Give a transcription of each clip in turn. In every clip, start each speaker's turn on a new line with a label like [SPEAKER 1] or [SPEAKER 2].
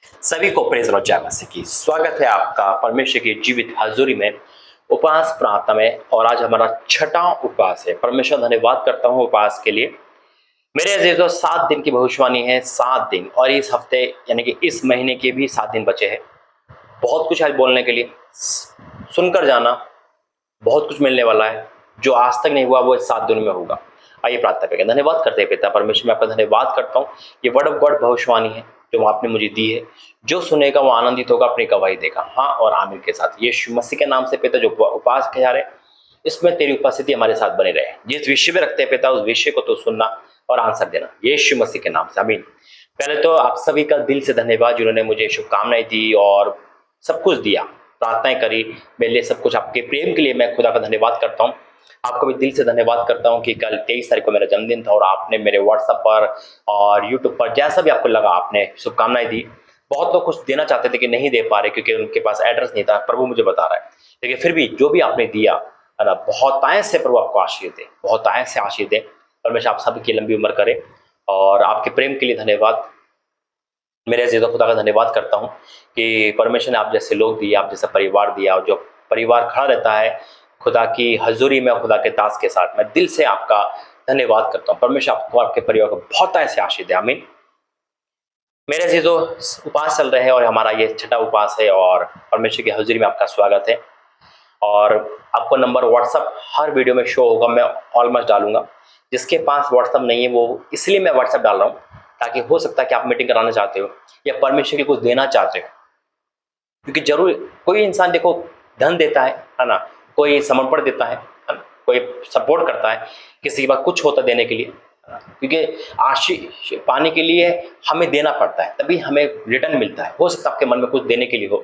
[SPEAKER 1] सभी को प्रेज और जय मसीह की। स्वागत है आपका परमेश्वर की जीवित हाजुरी में, उपवास प्रार्थना में। और आज हमारा छठा उपवास है। परमेश्वर धन्यवाद करता हूँ उपवास के लिए। मेरे अजीजों, 7 दिन की भविष्यवाणी है, 7 दिन, और इस हफ्ते यानी कि इस महीने के भी 7 दिन बचे हैं। बहुत कुछ आज बोलने के लिए, सुनकर जाना, बहुत कुछ मिलने वाला है। जो आज तक नहीं हुआ वो इस 7 दिन में होगा। आइए प्रार्थना करें। धन्यवाद करते हैं पिता परमेश्वर, मैं आपका धन्यवाद करता हूँ। ये वर्ड ऑफ गॉड भविष्यवाणी है जो आपने मुझे दी है। जो सुनेगा वो आनंदित होगा, अपनी गवाही देगा। हाँ और आमीन के साथ यीशु मसीह के नाम से पिता, जो उपवास किया जा रहे हैं इसमें तेरी उपस्थिति हमारे साथ बने रहे। जिस विषय में रखते हैं पिता, उस विषय को तो सुनना और आंसर देना, यीशु मसीह के नाम से आमीन। पहले तो आप सभी का दिल से धन्यवाद जिन्होंने मुझे शुभकामनाएं दी और सब कुछ दिया, प्रार्थनाएं करी मेरे लिए। सब कुछ आपके प्रेम के लिए मैं खुदा का धन्यवाद करता हूँ। आपको भी दिल से धन्यवाद करता हूँ कि कल 23 तारीख को मेरा जन्मदिन था और आपने मेरे व्हाट्सएप पर और यूट्यूब पर जैसा भी आपको लगा आपने शुभकामनाएं दी। बहुत लोग कुछ देना चाहते थे कि नहीं दे पा रहे क्योंकि उनके पास एड्रेस नहीं था, प्रभु मुझे बता रहा है। लेकिन फिर भी जो भी आपने दिया है ना, बहुतायत से प्रभु आपको आशीष दे, बहुतायत से आशीष दे। परमेश्वर आप सबकी लंबी उम्र करे। और आपके प्रेम के लिए धन्यवाद। मेरे अजीज़ों, खुदा का धन्यवाद करता हूँ कि परमेश्वर ने आप जैसे लोग दिए, आप जैसा परिवार दिया, और जो परिवार खड़ा रहता है खुदा की हजूरी में, खुदा के दास के साथ, मैं दिल से आपका धन्यवाद करता हूँ। परमेश्वर आपको, आपके परिवार को बहुत ऐसे आशीष दे, आमीन। मेरे अजीज़ों, उपवास चल रहे हैं और हमारा ये छठा उपवास है और परमेश्वर की हजूरी में आपका स्वागत है। और आपको नंबर व्हाट्सअप हर वीडियो में शो होगा, मैं ऑलमोस्ट डालूंगा। जिसके पास व्हाट्सअप नहीं है वो, इसलिए मैं व्हाट्सअप डाल रहा हूँ ताकि हो सकता है कि आप मीटिंग कराना चाहते हो या परमेश्वर के कुछ देना चाहते हो। क्योंकि जरूर कोई इंसान देखो धन देता है ना, कोई समर्पण देता है ना, कोई सपोर्ट करता है, किसी के पास कुछ होता देने के लिए, है ना? क्योंकि आशीष पाने के लिए हमें देना पड़ता है, तभी हमें रिटर्न मिलता है। हो सकता है आपके मन में कुछ देने के लिए हो।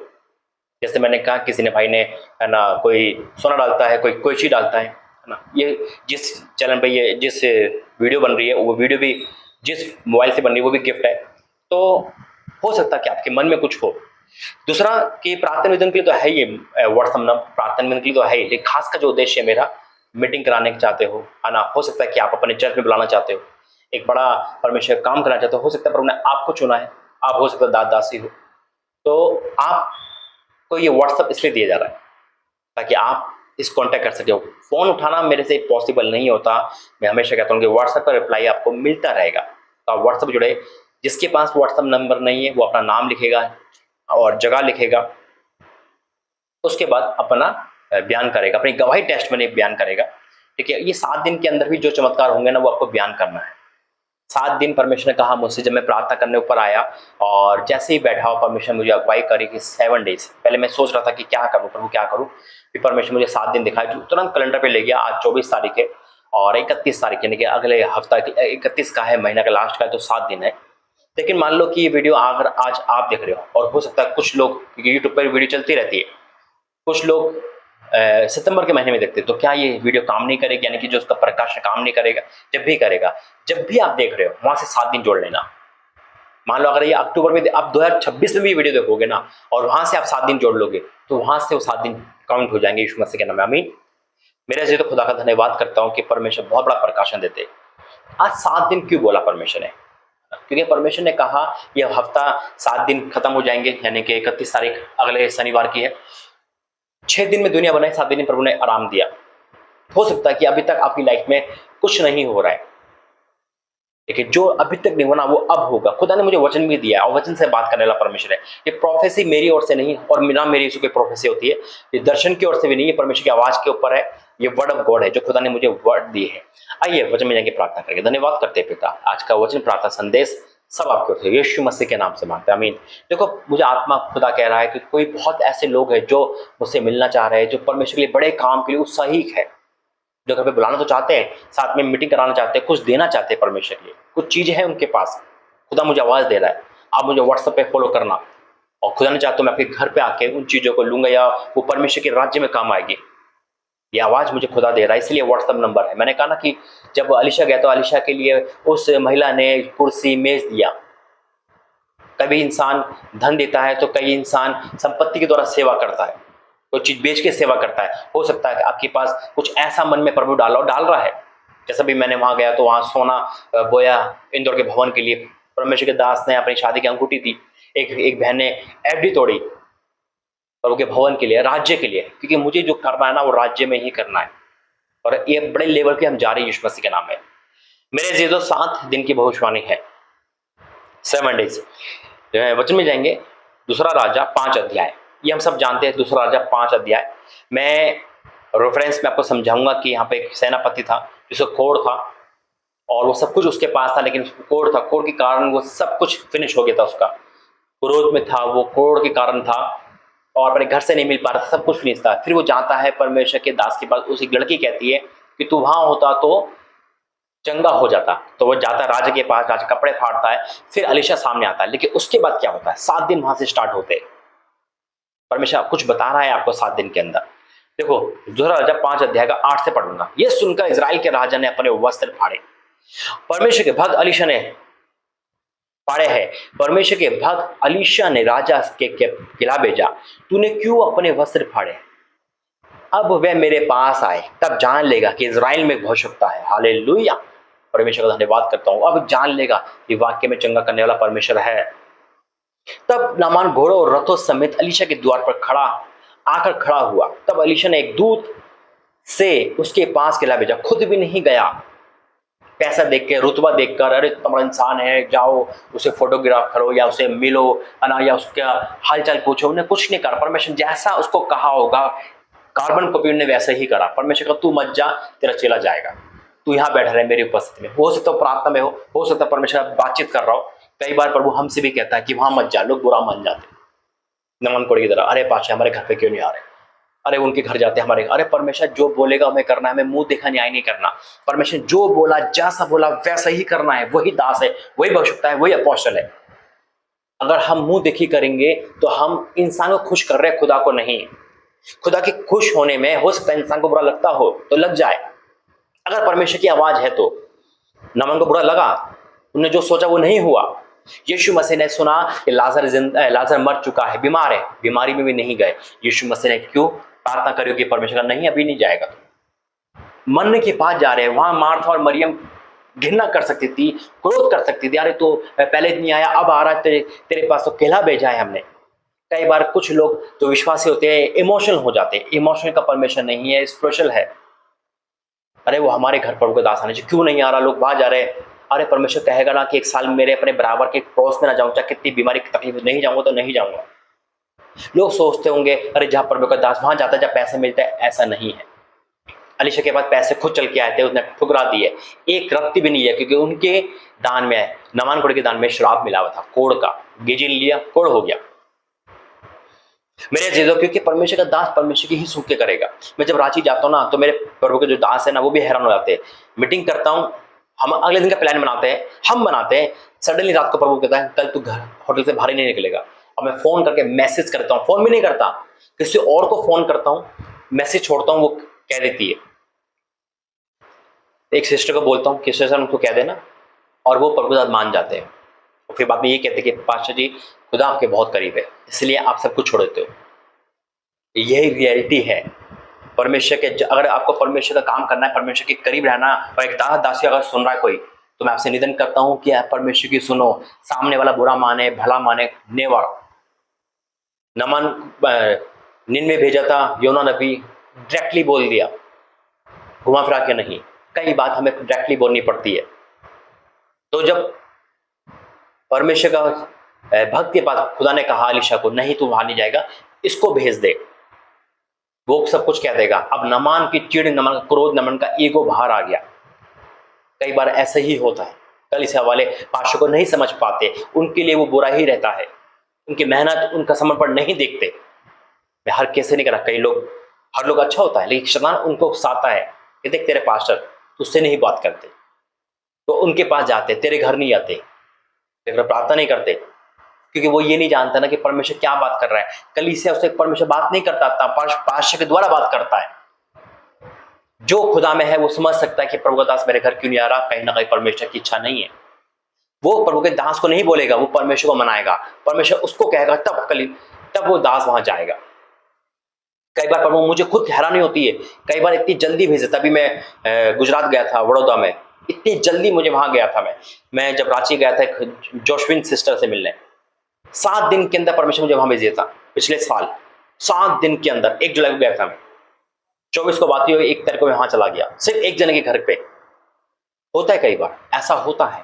[SPEAKER 1] जैसे मैंने कहा, किसी ने भाई ने, है ना, कोई सोना डालता है, कोई चीज डालता है ना। ये जिस चैनल पे, ये जिस वीडियो बन रही है, वो वीडियो भी जिस मोबाइल से बन रही है वो भी गिफ्ट है। तो हो सकता है कि आपके मन में कुछ हो। दूसरा कि प्रार्थना निवेदन के लिए तो है ये व्हाट्सएप नंबर, प्रार्थना निवेदन के लिए तो है ही, लेकिन खास का जो उद्देश्य है मेरा, मीटिंग कराने चाहते हो, है ना, हो सकता है कि आप अपने चर्च में बुलाना चाहते हो, एक बड़ा परमेश्वर काम करना चाहते हो सकता है प्रभु ने आपको चुना है, आप हो सकता है दास दासी हो, तो आपको ये व्हाट्सएप इसलिए दिया जा रहा है ताकि आप इस कांटेक्ट कर सके। फोन उठाना मेरे से पॉसिबल नहीं होता। मैं हमेशा कहता हूँ कि व्हाट्सएप पर रिप्लाई आपको मिलता रहेगा, तो आप व्हाट्सएप जुड़े। जिसके पास व्हाट्सएप नंबर नहीं है वो अपना नाम लिखेगा और जगह लिखेगा, उसके बाद अपना बयान करेगा, अपनी गवाही टेस्ट में बयान करेगा। ठीक है, ये 7 दिन के अंदर भी जो चमत्कार होंगे ना, वो आपको बयान करना है। 7 दिन परमेश्वर ने कहा मुझसे, जब मैं प्रार्थना करने ऊपर आया और जैसे ही बैठा हो, परमेश्वर मुझे अगुवाई करी कि 7 डेज। पहले मैं सोच रहा था कि क्या करूं प्रभु, क्या करूं। फिर परमेश्वर मुझे 7 दिन दिखाए, तुरंत कैलेंडर पे ले गया। आज 24 तारीख है और 31 तारीख यानी कि अगले हफ्ता 31 का है, महीना का लास्ट का है, तो 7 दिन है। लेकिन मान लो कि ये वीडियो अगर आज आप देख रहे हो, और हो सकता है कुछ लोग, क्योंकि यूट्यूब पर वीडियो चलती रहती है, कुछ लोग सितंबर के महीने में देखते हैं, तो क्या ये वीडियो काम नहीं करेगी, यानी कि जो उसका प्रकाशन काम नहीं करेगा? जब भी करेगा। जब भी आप देख रहे हो वहां से 7 दिन जोड़ लेना। मान लो अगर ये अक्टूबर में, आप 2026 में भी वीडियो देखोगे ना और वहां से आप 7 दिन जोड़ लोगे, तो वहां से वो 7 दिन काउंट हो जाएंगे यीशु मसीह के नाम में, आमीन। मेरे से तो खुदा का धन्यवाद करता हूँ कि परमेश्वर बहुत बड़ा प्रकाशन देते हैं। आज 7 दिन क्यों बोला परमेश्वर ने? क्योंकि परमेश्वर ने कहा यह हफ्ता 7 दिन खत्म हो जाएंगे, यानी कि 31 तारीख अगले शनिवार की है। 6 दिन में दुनिया बनाई, 7 दिन प्रभु ने आराम दिया। हो सकता है कि अभी तक आपकी लाइफ में कुछ नहीं हो रहा है, लेकिन जो अभी तक नहीं होना वो अब होगा। खुदा ने मुझे वचन भी दिया और वचन से बात करने वाला परमेश्वर है। ये प्रोफेसी मेरी ओर से नहीं, और ना मेरी कोई प्रोफेसी होती है, ये दर्शन की ओर से भी नहीं है, परमेश्वर की आवाज के ऊपर है। ये वर्ड ऑफ गॉड है जो खुदा ने मुझे वर्ड दिए है। आइए वचन में जाके प्रार्थना करेंगे। धन्यवाद करते हैं पिता, आज का वचन प्रार्थना संदेश सब आपके ओर से यीशु मसीह के नाम से मांगते हैं, आमीन। देखो, मुझे आत्मा खुदा कह रहा है कि कोई बहुत ऐसे लोग हैं जो मुझसे मिलना चाह रहे हैं, जो परमेश्वर के लिए बड़े काम के लिए उत्साहित है, जो घर पे बुलाना तो चाहते हैं, साथ में मीटिंग कराना चाहते हैं, कुछ देना चाहते हैं परमेश्वर के लिए, कुछ चीजें हैं उनके पास। खुदा मुझे आवाज दे रहा है, आप मुझे व्हाट्सएप पे फॉलो करना, और खुदा ने चाहता तो मैं आपके घर पे आके उन चीजों को लूंगा या वो परमेश्वर के राज्य में काम आएगी। ये आवाज मुझे खुदा दे रहा है, इसलिए व्हाट्सएप नंबर है। मैंने कहा ना कि जब अलीशा गया तो अलीशा के लिए उस महिला ने कुर्सी मेज दिया। कभी इंसान धन देता है तो कई इंसान संपत्ति के द्वारा सेवा करता है, कोई चीज बेच के सेवा करता है। हो सकता है कि आपके पास कुछ ऐसा मन में प्रभु डाल रहा है। जैसा भी मैंने वहां गया तो वहां सोना बोया इंदौर के भवन के लिए, परमेश्वर के दास ने अपनी शादी की अंगूठी दी। एक एक बहन ने एफडी तोड़ी प्रभु के भवन के लिए, राज्य के लिए, क्योंकि मुझे जो करना है ना वो राज्य में ही करना है। और ये बड़े लेवल पे हम जा रहे हैं यीशु मसीह के नाम में। मेरे जीजो 7 दिन की भविष्यवाणी है, 7 डेज। वचन में जाएंगे दूसरा राजा 5 अध्याय, ये हम सब जानते हैं। दूसरा राजा 5 अध्याय मैं रेफरेंस में आपको समझाऊंगा कि यहाँ पे एक सेनापति था जिसको कोढ़ था और वो सब कुछ उसके पास था, लेकिन उसको कोढ़ था, कोढ़ के कारण वो सब कुछ फिनिश हो गया था। उसका क्रोध में था, वो कोढ़ के कारण था और अपने घर से नहीं मिल पा रहा था, सब कुछ फिनिश था। फिर वो जाता है परमेश्वर के दास के पास, उसी लड़की कहती है कि तू वहां होता तो चंगा हो जाता। तो वो जाता है राजा के पास, राजा कपड़े फाड़ता है, फिर अलीशा सामने आता है। लेकिन उसके बाद क्या होता है, 7 दिन वहां से स्टार्ट होते हैं। परमेश्वर कुछ बता रहा है आपको 7 दिन के अंदर। देखो दूसरा राजा 5 अध्याय का 8 से पढ़ूंगा। यह सुनकर इजराइल के राजा ने अपने वस्त्र फाड़े। परमेश्वर के भक्त अलीशा ने फाड़े हैं। परमेश्वर के भक्त अलीशा ने राजा के खिला भेजा, तूने क्यों अपने वस्त्र फाड़े? अब वह मेरे पास आए, तब जान लेगा कि इजराइल में भविष्यवक्ता है। हालेलुया, परमेश्वर का धन्यवाद करता हूं। अब जान लेगा कि वाक्य में चंगा करने वाला परमेश्वर है। तब नामान घोड़ों और रथों समेत अलीशा के द्वार पर आकर खड़ा हुआ। तब अलीशा ने एक दूत से उसके पास खिला भेजा, खुद भी नहीं गया। पैसा देख के, रुतबा देखकर, अरे तुम्हारा इंसान है, जाओ उसे फोटोग्राफ करो या उसे मिलो ना, या उसका हालचाल पूछो। उन्हें कुछ नहीं करा। परमेश्वर जैसा उसको कहा होगा, कार्बन कॉपी उन्होंने वैसे ही करा। परमेश्वर का तू मत जा, तेरा चेला जाएगा, तू यहाँ बैठा रहे मेरी उपस्थिति में। हो सकता है प्रार्थना में हो सकता है परमेश्वर बातचीत कर रहा हो। कई बार प्रभु हमसे भी कहता है कि वहां मत जा, लोग बुरा मान जाते। नमन कोड़ी की तरह, अरे पाशा हमारे घर पे क्यों नहीं आ रहे, अरे उनके घर जाते हमारे। अरे परमेश्वर जो बोलेगा हमें करना है, हमें मुंह देखा न्याय नहीं करना। परमेश्वर जो बोला, जैसा बोला वैसा ही करना है। वही दास है, वही भविष्यवक्ता है, वही अपोस्टल है। अगर हम मुंह देखी करेंगे तो हम इंसान को खुश कर रहे हैं, खुदा को नहीं। खुदा के खुश होने में हो सकता है इंसान को बुरा लगता हो तो लग जाए। अगर परमेश्वर की आवाज है तो नमन को बुरा लगा, उन्होंने जो सोचा वो नहीं हुआ। यीशु मसीह ने सुना कि लाजर मर चुका है, बीमार है, बीमारी में भी नहीं गए। यीशु मसीह ने क्यों प्रार्थना करी कि परमेश्वर नहीं अभी नहीं जाएगा। मरने के पास जा रहे हैं, वहां मार्था और मरियम घृणा कर सकती थी, क्रोध कर सकती थी, अरे तो पहले नहीं आया, अब आ रहा है, तेरे पास तो केला भेजा है हमने। कई बार कुछ लोग जो विश्वासी होते हैं इमोशनल हो जाते हैं। इमोशनल का परमेश्वर नहीं है, स्पिरिचुअल है। अरे वो हमारे घर पर उनका दास आने चाहिए, क्यों नहीं आ रहा, लोग बाहर जा रहे हैं। अरे परमेश्वर कहेगा ना कि एक साल मेरे अपने बराबर के पड़ोस में ना जाऊं, चाहे कितनी बीमारी की तकलीफ नहीं जाऊंगा तो नहीं जाऊंगा। लोग सोचते होंगे अरे जहां परमेश्वर का दास वहां जाता है जहां पैसे मिलते हैं। ऐसा नहीं है। अलीशा के बाद पैसे खुद चल के आए थे, उसने ठुकरा दिए, एक रत्ती भी नहीं है, क्योंकि उनके दान में, नमान कोढ़ के दान में श्राप मिला हुआ था, कोढ़ का। गिजी लिया, कोढ़ हो गया। मेरे जीजो, क्योंकि परमेश्वर का दास परमेश्वर की ही सुन के करेगा। मैं जब रांची जाता हूँ ना तो मेरे प्रभु के जो दास है ना वो भी हैरान हो जाते हैं। मीटिंग करता हूँ, हम अगले दिन का प्लान बनाते हैं, हम बनाते हैं, सडनली रात को प्रभु कहता है कल तू घर होटल से बाहर ही नहीं निकलेगा। और मैं फोन करके मैसेज करता हूँ, फोन भी नहीं करता, किसी और को फोन करता हूँ, मैसेज छोड़ता हूँ, वो कह देती है। एक सिस्टर को बोलता हूँ कि सिस्टर उनको कह देना, और वो प्रभु दास मान जाते हैं। और फिर बाद में ये कहते हैं कि पास्टर जी खुदा आपके बहुत करीब है, इसलिए आप सब कुछ छोड़ देते हो। यही रियलिटी है परमेश्वर के। अगर आपको परमेश्वर का काम करना है, परमेश्वर के करीब रहना, और एक दास दासी अगर सुन रहा है कोई, तो मैं आपसे निवेदन करता हूं कि आप परमेश्वर की सुनो। सामने वाला बुरा माने भला माने, नेवर। नमन निन्वे भेजा था, योना नबी डायरेक्टली बोल दिया, घुमा फिरा के नहीं। कई बात हमें डायरेक्टली बोलनी पड़ती है। तो जब परमेश्वर का भक्त के पास खुदा ने कहा अलीशा को, नहीं तू वहां नहीं जाएगा, इसको भेज दे, वो सब कुछ कह देगा। अब नमान की चिड़, नमन का क्रोध, नमन का ईगो बाहर आ गया। कई बार ऐसा ही होता है। कलीसिया वाले पास्टर को नहीं समझ पाते, उनके लिए वो बुरा ही रहता है, उनकी मेहनत, उनका समर्पण नहीं देखते। मैं हर कैसे नहीं करा, कई लोग, हर लोग अच्छा होता है, लेकिन शैतान उनको उकसाता है कि देख तेरे पास्टर तुझसे नहीं बात करते, तो उनके पास जाते, तेरे घर नहीं आते, तेरे प्रार्थना नहीं करते, क्योंकि वो ये नहीं जानता ना कि परमेश्वर क्या बात कर रहा है। कलीसिया उससे परमेश्वर बात नहीं करता था, पास्टर के द्वारा बात करता है। जो खुदा में है वो समझ सकता है कि प्रभु का दास मेरे घर क्यों नहीं आ रहा, कहीं ना कहीं परमेश्वर की इच्छा नहीं है। वो प्रभु के दास को नहीं बोलेगा, वो परमेश्वर को मनाएगा, परमेश्वर उसको कहेगा, तब वो दास वहां जाएगा। कई बार प्रभु मुझे खुद हैरानी होती है, कई बार इतनी जल्दी भेजे। तभी मैं गुजरात गया था, बड़ौदा में, इतनी जल्दी मुझे वहां गया था। मैं जब रांची गया था जोशविन सिस्टर से मिलने, 7 दिन के अंदर परमेश्वर मुझे वहां भेज दिया था पिछले साल। 7 दिन के अंदर 1 जुलाई को गया था मैं, 24 को बात हुई, 1 तारीख को वहां चला गया, सिर्फ एक जने के घर पे। होता है कई बार, ऐसा होता है,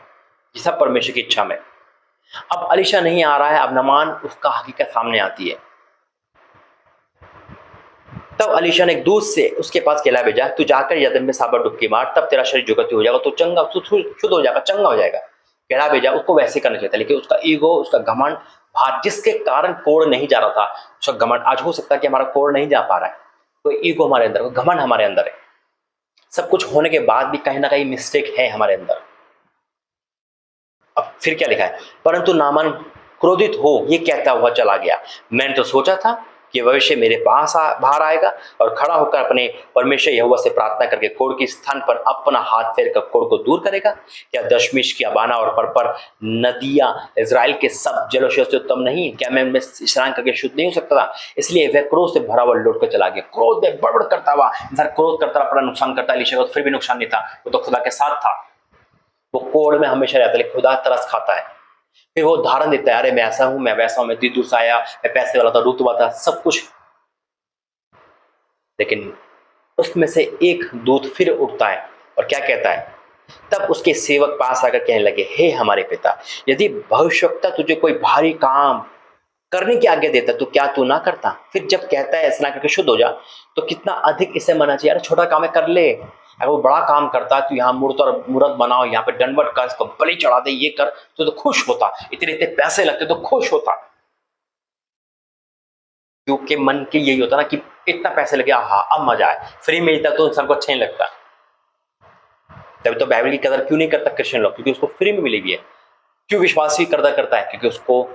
[SPEAKER 1] ये सब परमेश्वर की इच्छा में। अब अलीशा नहीं आ रहा है, अब नामान उसका हकीकत सामने आती है। तब अलीशा ने एक दूत से उसके पास कहला भेजा, तू जाकर यरदन में 7 बार डुबकी मार, तब तेरा शरीर जुगती हो जाएगा, तो चंगा, तू शुद्ध हो जाएगा, चंगा हो जाएगा। कहला भेजा, उसको वैसे करना चाहिए था, लेकिन उसका ईगो, उसका घमंड, भार, जिसके कारण कोड़ नहीं जा रहा था, उसका घमंड। आज हो सकता है कि हमारा कोड़ नहीं जा पा रहा है, तो ईगो हमारे अंदर, घमंड हमारे अंदर है। सब कुछ होने के बाद भी कहीं ना कहीं मिस्टेक है हमारे अंदर। अब फिर क्या लिखा है, परंतु नामान क्रोधित हो ये कहता हुआ चला गया, मैंने तो सोचा था कि भविष्य मेरे पास बाहर आएगा और खड़ा होकर अपने परमेश्वर यहोवा से प्रार्थना करके कोढ़ के स्थान पर अपना हाथ फेर कर कोढ़ को दूर करेगा। क्या दशमीश की अबाना और पर नदियां इजराइल के सब जलोशयों से उत्तम नहीं? क्या मैं उनमें स्नान करके शुद्ध नहीं हो सकता था? इसलिए वह क्रोध से भरा हुआ लौट कर चला गया। क्रोध में बड़बड़ करता हुआ इंसान क्रोध करता अपना नुकसान करता है, एलीशा को फिर भी नुकसान नहीं था, वो तो खुदा के साथ था। वो कोढ़ में हमेशा रहता है, लेकिन खुदा तरस खाता है। फिर वो उदाहरण देता है, अरे मैं ऐसा हूं, मैं वैसा हूं, मैं इतनी दूर से आया, मैं पैसे वाला था, रुतबा था, सब कुछ। लेकिन उसमें से एक दूत फिर उठता है और क्या कहता है, तब उसके सेवक पास आकर कहने लगे, हे हमारे पिता, यदि भविष्यवक्ता तुझे कोई भारी काम करने की आज्ञा देता तो क्या तू ना करता? फिर जब कहता है स्नान करके शुद्ध हो जा, तो कितना अधिक इसे मानना चाहिए, अरे छोटा काम है कर ले। अगर वो बड़ा काम करता है तो यहाँ मूर्त और मूर्त बनाओ, यहाँ पे दंडवत कर, इसको बलि चढ़ा दे, ये कर, तो खुश होता। इतने इतने पैसे लगते तो खुश होता, क्योंकि मन के यही होता ना कि इतना पैसे लगे, हाँ अब मजा आए, फ्री मिलता तो इंसान को अच्छा नहीं लगता। तभी तो बाइबल की कदर क्यों नहीं करता क्रिश्चियन लोग, क्योंकि उसको फ्री में मिली हुई है। क्यों विश्वास भी कदर करता है? क्योंकि उसको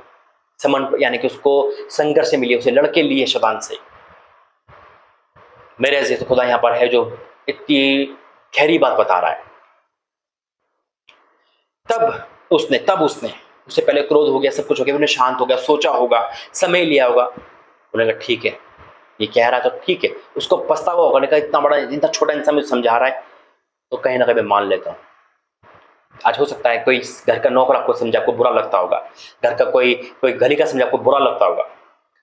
[SPEAKER 1] समन, यानी कि उसको संघर्ष से मिली, उसे लड़के लिए शैतान से। मेरे ऐसे तो खुदा यहाँ पर है जो इतनी गहरी बात बता रहा है। तब उसने उससे पहले क्रोध हो गया, सब कुछ हो गया, उन्हें शांत हो गया, सोचा होगा, समय लिया होगा। उन्होंने कहा ठीक है, ये कह रहा है तो ठीक है। उसको पछतावा होगा, कहा इतना बड़ा, इतना छोटा इंसान मुझे समझा रहा है, तो कहीं ना कहीं मैं मान लेता हूँ। आज हो सकता है कोई घर का नौकर आपको समझा, आपको बुरा लगता होगा, घर का कोई गली का समझा, आपको बुरा लगता होगा।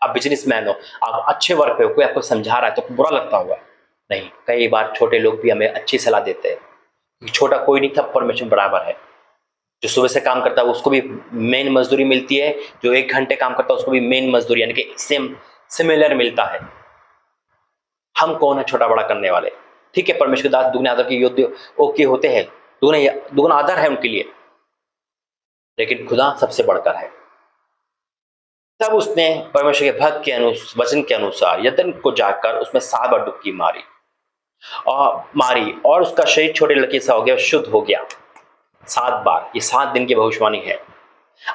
[SPEAKER 1] आप बिजनेसमैन हो, आप अच्छे वर्क पे हो, कोई आपको समझा रहा है तो बुरा लगता होगा। नहीं, कई बार छोटे लोग भी हमें अच्छी सलाह देते हैं। छोटा कोई नहीं था, परमेश्वर बराबर है। जो सुबह से काम करता है उसको भी मेन मजदूरी मिलती है, जो 1 घंटे काम करता है उसको भी मेन मजदूरी, यानी कि सेम सिमिलर मिलता है। हम कौन है छोटा बड़ा करने वाले? ठीक है, परमेश्वर दास दुगने आदर के योद्ध ओके होते हैं, दुगना आदर है उनके लिए, लेकिन खुदा सबसे बढ़कर है। तब उसने परमेश्वर के भक्त के वचन के अनुसार यरदन को जाकर उसमें 7 बार डुबकी मारी और उसका शरीर छोटे लड़के सा हो गया, शुद्ध हो गया। 7 बार, ये 7 दिन की भविष्यवाणी है।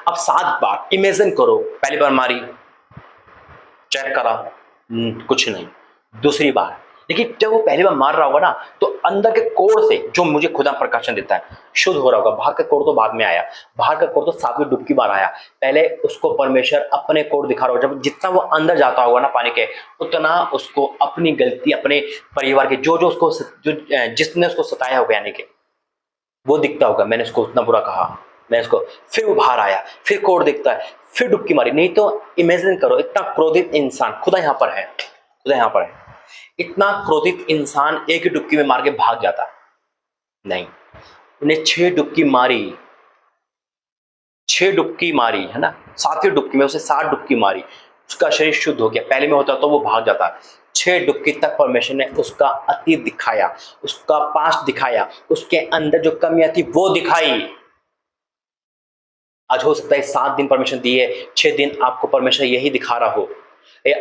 [SPEAKER 1] अब 7 बार इमेजिन करो, पहली बार मारी, चेक करा, कुछ नहीं। दूसरी बार, लेकिन जब वो पहली बार मार रहा होगा ना, तो अंदर के कोड़ से जो मुझे खुदा प्रकाशन देता है, शुद्ध हो रहा होगा। बाहर का कोड़ तो बाद में आया, बाहर का कोड़ तो 7वीं डुबकी बार आया। पहले उसको परमेश्वर अपने कोड़ दिखा रहा होगा। जब जितना वो अंदर जाता होगा ना पानी के, उतना उसको अपनी गलती, अपने परिवार के जो उसको जिसने उसको सताया होगा, यानी कि वो दिखता होगा, मैंने उसको उतना बुरा कहा, मैं इसको। फिर वो बाहर आया, फिर कोड़ दिखता है, फिर डुबकी मारी। नहीं तो इमेजिन करो, इतना क्रोधित इंसान, खुदा यहाँ पर है, खुदा यहाँ पर है, इतना क्रोधित इंसान एक ही डुबकी में मार के भाग जाता? नहीं, उन्हें 6 डुबकी मारी, 6 डुबकी मारी है ना, 7वीं डुबकी में उसे 7 डुबकी मारी, उसका शरीर शुद्ध हो गया। पहले में होता तो वो भाग जाता। 6 डुबकी तक परमेश्वर ने उसका अतीत दिखाया, उसका पास्ट दिखाया, उसके अंदर जो कमियां थी वो दिखाई। आज हो सकता है 7 दिन परमेश्वर दिए, 6 दिन आपको परमेश्वर यही दिखा रहा हो।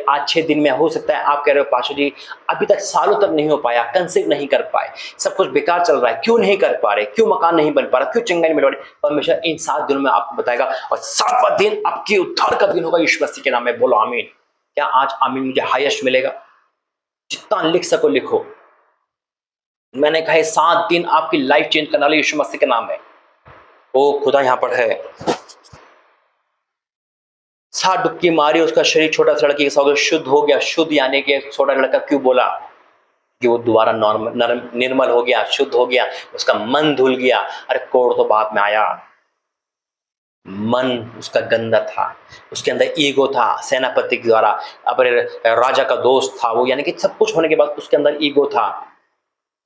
[SPEAKER 1] आज 6 दिन में हो सकता है आप कह रहे हो, पाशा जी अभी तक सालों तक नहीं हो पाया, कंसीव नहीं कर पाए, सब कुछ बेकार चल रहा है, क्यों नहीं कर पा रहे, क्यों मकान नहीं बन पा रहा, क्यों चंगाई नहीं मिल रही? परमेश्वर इन 7 दिनों में आपको बताएगा, और 7वां दिन आपकी उद्धार का दिन होगा यीशु मसीह के नाम में। बोलो आमीन। क्या आज आमीन मुझे हाईएस्ट मिलेगा? जितना लिख सको लिखो। मैंने कहा 7 दिन आपकी लाइफ चेंज करने वाले यीशु मसीह के नाम है। ओ खुदा यहाँ पर है। 7 डुबकी मारी, उसका शरीर छोटा सा लड़के जैसा हो गया, शुद्ध हो गया। शुद्ध यानी कि छोटा लड़का क्यों बोला? कि वो दोबारा निर्मल हो गया, शुद्ध हो गया, उसका मन धुल गया। अरे कोड़ तो बाद में आया। मन उसका गंदा था, उसके अंदर ईगो था, सेनापति के द्वारा अपने राजा का दोस्त था वो, यानी कि सब कुछ होने के बाद उसके अंदर ईगो था,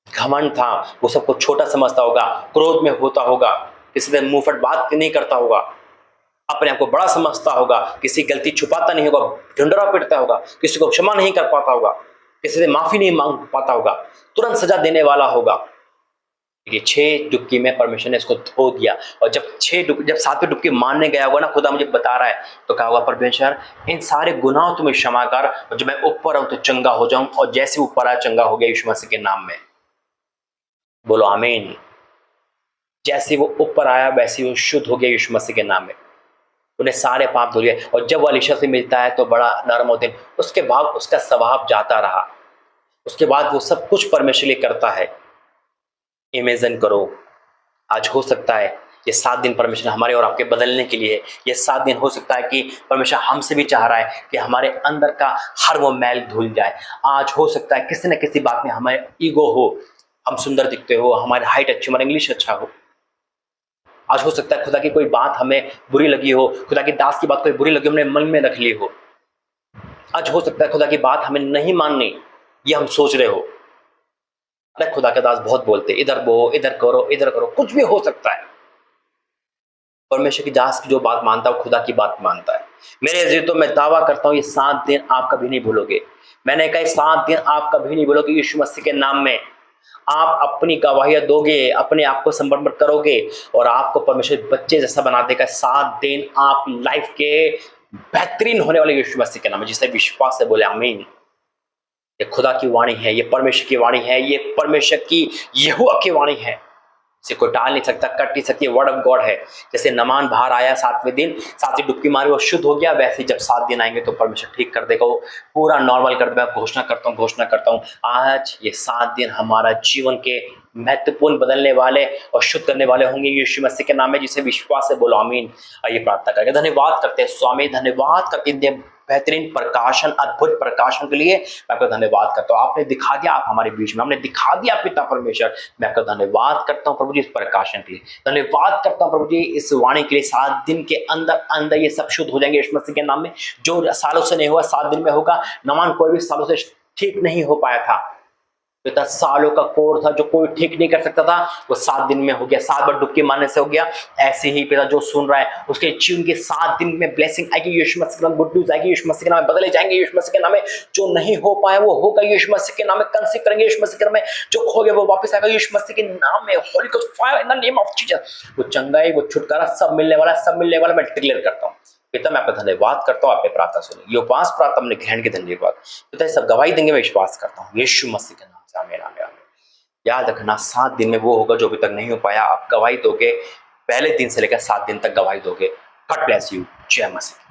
[SPEAKER 1] घमंड था, वो सबको छोटा समझता होगा, क्रोध में होता होगा, किसी से मुंहफट बात नहीं करता होगा, अपने आप को बड़ा समझता होगा, किसी गलती छुपाता नहीं होगा, ढिंढोरा पीटता होगा, किसी को क्षमा नहीं कर पाता होगा, किसी से माफी नहीं मांग पाता होगा, तुरंत सजा देने वाला होगा। ये 6 डुबकी में परमेश्वर ने इसको धो दिया, और जब 7वीं डुबकी मारने गया होगा ना, खुदा मुझे बता रहा है, तो कहा होगा परमेश्वर इन सारे गुनाहों तुम्हें क्षमा कर, और जब मैं ऊपर आऊं तो चंगा हो जाऊं, और जैसे ऊपर आया चंगा हो गया यीशु मसीह के नाम में। बोलो आमीन। जैसे वो ऊपर आया वैसे वो शुद्ध हो गया यीशु मसीह के नाम में, उन्हें सारे पाप धो लिए। और जब वो अलीशा से मिलता है तो बड़ा नरम होते हैं, उसके बाद उसका स्वभाव जाता रहा, उसके बाद वो सब कुछ परमेश्वर लिए करता है। इमेजिन करो, आज हो सकता है ये 7 दिन परमेश्वर हमारे और आपके बदलने के लिए, ये 7 दिन हो सकता है कि परमेश्वर हमसे भी चाह रहा है कि हमारे अंदर का हर वो मैल धुल जाए। आज हो सकता है किसी न किसी बात में हमारे ईगो हो, हम सुंदर दिखते हो, हमारी हाइट अच्छी, हमारा इंग्लिश अच्छा हो। आज हो सकता है खुदा की कोई बात हमें बुरी लगी हो, खुदा की दास की बात कोई बुरी लगी हो, हमने मन में रख ली हो। आज हो सकता है खुदा की बात हमें नहीं माननी, ये हम सोच रहे हो। अरे खुदा के दास बहुत बोलते, इधर बो, इधर करो, इधर करो, कुछ भी हो सकता है। परमेश्वर की दास की जो बात मानता है खुदा की बात मानता है। मेरे अजीज, तो मैं दावा करता हूं ये 7 दिन आप कभी नहीं भूलोगे। मैंने कहा 7 दिन आप कभी नहीं भूलोगे। यीशु मसीह के नाम में आप अपनी गवाहियां दोगे, अपने आप को समर्पण करोगे, और आपको परमेश्वर बच्चे जैसा बना देगा। 7 दिन आप लाइफ के बेहतरीन होने वाले यीशु मसीह के नाम में, जिसे विश्वास से बोले आमीन। ये खुदा की वाणी है, ये परमेश्वर की वाणी है, ये परमेश्वर की यहोवा की वाणी है। इसे कोई टाल नहीं सकता, कट नहीं सकती, वर्ड ऑफ गॉड है। जैसे नमान बाहर आया 7वें दिन, 7वीं डुबकी मारी, वो शुद्ध हो गया, वैसे ही जब 7 दिन आएंगे तो परमेश्वर ठीक कर देगा, वो पूरा नॉर्मल कर देगा। घोषणा करता हूँ आज ये 7 दिन हमारा जीवन के महत्वपूर्ण बदलने वाले और शुद्ध करने वाले होंगे यीशु मसीह के नाम में, जिसे विश्वास से बोलो आमीन। आइए प्रार्थना करके धन्यवाद करते हैं स्वामी, धन्यवाद करते हैं बेहतरीन प्रकाशन, अद्भुत प्रकाशन के लिए मैं आपका धन्यवाद करता हूँ। आपने दिखा दिया, आप हमारे बीच में, हमने दिखा दिया पिता परमेश्वर। मैं आपका धन्यवाद करता हूँ प्रभु जी इस प्रकाशन के लिए, धन्यवाद करता हूँ प्रभु जी इस वाणी के लिए। 7 दिन के अंदर अंदर ये सब शुद्ध हो जाएंगे यीशु मसीह के नाम में। जो सालों से नहीं हुआ 7 दिन में होगा। नमान कोई भी सालों से ठीक नहीं हो पाया था, पिता सालों का कोर था जो कोई ठीक नहीं कर सकता था, वो 7 दिन में हो गया। 7 बार डुबकी मारने से हो गया। ऐसे ही पिता जो सुन रहा है उसके जीवन के 7 दिन में ब्लेसिंग आएगी यीशु मसीह के नाम, गुड न्यूज आएगी यीशु मसीह के नाम, बदले जाएंगे यीशु मसीह के नाम में। जो नहीं हो पाया वो होगा यीशु मसीह के नाम में, कंसीव करेंगे यीशु मसीह के नाम में। जो खो गया वो वापस आएगा यीशु मसीह के नाम में। Holi ghost fire in the name of Jesus. वो चंगाई, वो छुटकारा सब मिलने वाला, सब मिलने वाला, मैं डिक्लेयर करता हूँ। पिता मैं आपका धन्यवाद करता हूँ, आपने प्रार्थना सुनी, ये उपवास प्रार्थना हमने ग्रहण की, धन्यवाद पिता। सब गवाही देंगे, मैं विश्वास करता हूँ यीशु मसीह के नाम से, आमीन आमीन। याद रखना 7 दिन में वो होगा जो अभी तक नहीं हो पाया। आप गवाही दोगे, पहले दिन से लेकर 7 दिन तक गवाही दोगे। God bless you. जय मसीह।